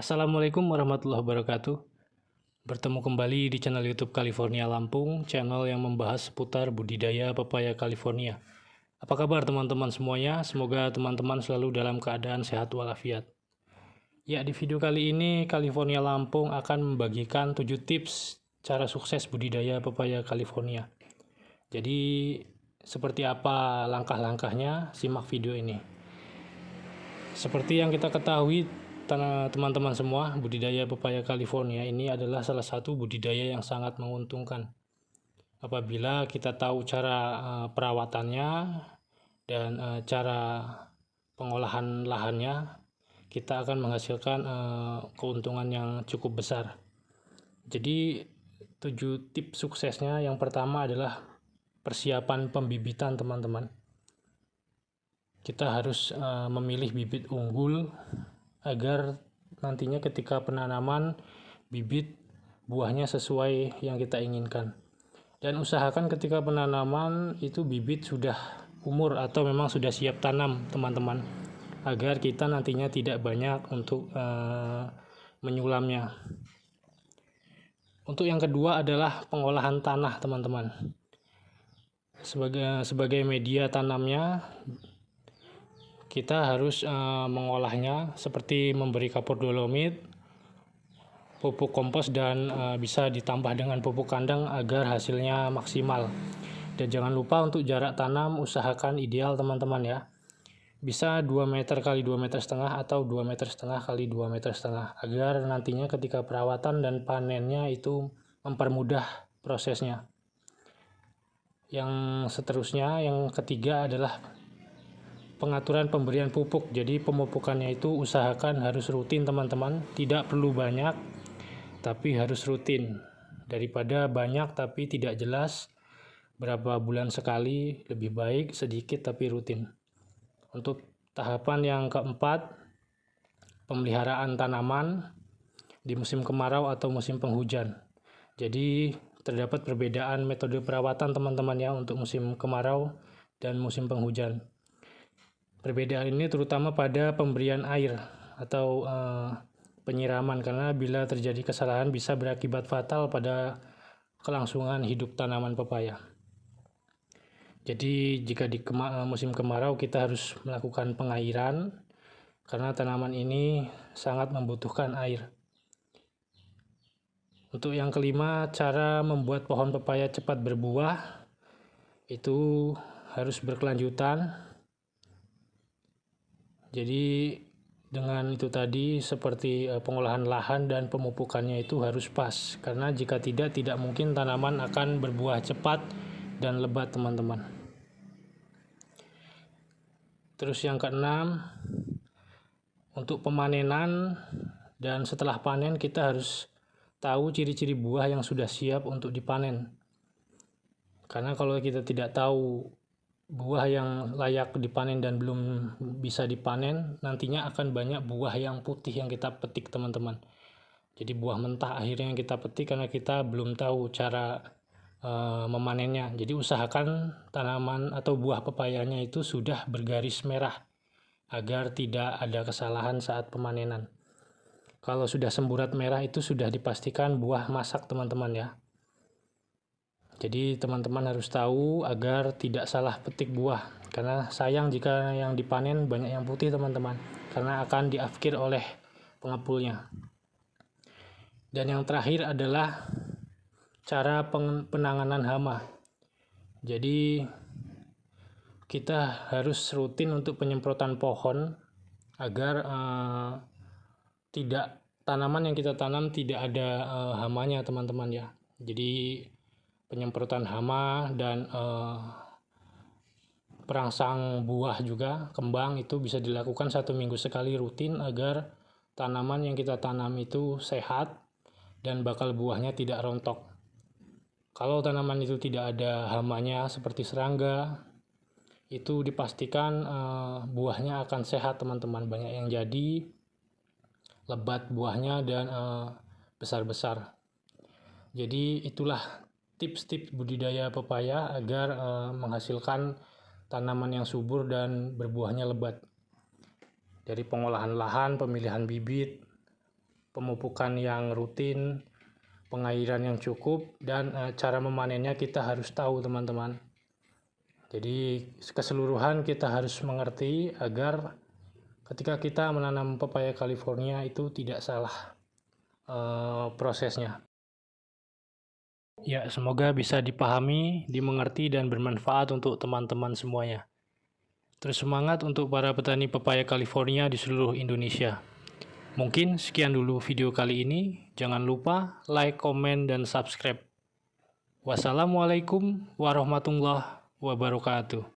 Assalamualaikum warahmatullahi wabarakatuh. Bertemu kembali di channel YouTube California Lampung, channel yang membahas seputar budidaya pepaya California. Apa kabar teman-teman semuanya? Semoga teman-teman selalu dalam keadaan sehat walafiat. Ya, di video kali ini California Lampung akan membagikan 7 tips cara sukses budidaya pepaya California. Jadi, seperti apa langkah-langkahnya? Simak video ini. Seperti yang kita ketahui, teman-teman semua, budidaya pepaya California ini adalah salah satu budidaya yang sangat menguntungkan. Apabila kita tahu cara perawatannya dan cara pengolahan lahannya, kita akan menghasilkan keuntungan yang cukup besar. Jadi 7 tips suksesnya, yang pertama adalah persiapan pembibitan teman-teman. Kita harus memilih bibit unggul agar nantinya ketika penanaman bibit buahnya sesuai yang kita inginkan. Dan usahakan ketika penanaman itu bibit sudah umur atau memang sudah siap tanam teman-teman, agar kita nantinya tidak banyak untuk menyulamnya. Untuk yang kedua adalah pengolahan tanah teman-teman. Sebagai media tanamnya, kita harus mengolahnya seperti memberi kapur dolomit, pupuk kompos, dan bisa ditambah dengan pupuk kandang agar hasilnya maksimal. Dan jangan lupa untuk jarak tanam usahakan ideal teman-teman ya. Bisa 2 meter kali 2 meter setengah atau 2 meter setengah kali 2 meter setengah, agar nantinya ketika perawatan dan panennya itu mempermudah prosesnya. Yang seterusnya, yang ketiga adalah pengaturan pemberian pupuk. Jadi pemupukannya itu usahakan harus rutin teman-teman, tidak perlu banyak tapi harus rutin, daripada banyak tapi tidak jelas berapa bulan sekali. Lebih baik sedikit tapi rutin. Untuk tahapan yang keempat, pemeliharaan tanaman di musim kemarau atau musim penghujan. Jadi terdapat perbedaan metode perawatan teman-teman ya untuk musim kemarau dan musim penghujan. Perbedaan ini terutama pada pemberian air atau penyiraman, karena bila terjadi kesalahan bisa berakibat fatal pada kelangsungan hidup tanaman pepaya. Jadi jika di musim kemarau kita harus melakukan pengairan karena tanaman ini sangat membutuhkan air. Untuk yang kelima, cara membuat pohon pepaya cepat berbuah itu harus berkelanjutan. Jadi dengan itu tadi, seperti pengolahan lahan dan pemupukannya itu harus pas, karena jika tidak mungkin tanaman akan berbuah cepat dan lebat teman-teman. Terus yang keenam, untuk pemanenan dan setelah panen kita harus tahu ciri-ciri buah yang sudah siap untuk dipanen. Karena kalau kita tidak tahu buah yang layak dipanen dan belum bisa dipanen, nantinya akan banyak buah yang putih yang kita petik teman-teman. Jadi buah mentah akhirnya yang kita petik karena kita belum tahu cara memanennya. Jadi usahakan tanaman atau buah pepayanya itu sudah bergaris merah agar tidak ada kesalahan saat pemanenan. Kalau sudah semburat merah itu sudah dipastikan buah masak teman-teman ya. Jadi teman-teman harus tahu agar tidak salah petik buah, karena sayang jika yang dipanen banyak yang putih teman-teman, karena akan diafkir oleh pengepulnya. Dan yang terakhir adalah cara penanganan hama. Jadi kita harus rutin untuk penyemprotan pohon agar tanaman yang kita tanam tidak ada hamanya teman-teman ya. Jadi penyemprotan hama dan perangsang buah juga, kembang, itu bisa dilakukan 1 minggu sekali rutin agar tanaman yang kita tanam itu sehat dan bakal buahnya tidak rontok. Kalau tanaman itu tidak ada hamanya seperti serangga, itu dipastikan buahnya akan sehat teman-teman, banyak yang jadi, lebat buahnya dan besar-besar. Jadi itulah tips-tips budidaya pepaya agar menghasilkan tanaman yang subur dan berbuahnya lebat. Dari pengolahan lahan, pemilihan bibit, pemupukan yang rutin, pengairan yang cukup, dan cara memanennya kita harus tahu teman-teman. Jadi keseluruhan kita harus mengerti agar ketika kita menanam pepaya California itu tidak salah prosesnya. Ya, semoga bisa dipahami, dimengerti, dan bermanfaat untuk teman-teman semuanya. Terus semangat untuk para petani pepaya California di seluruh Indonesia. Mungkin sekian dulu video kali ini. Jangan lupa like, komen, dan subscribe. Wassalamualaikum warahmatullahi wabarakatuh.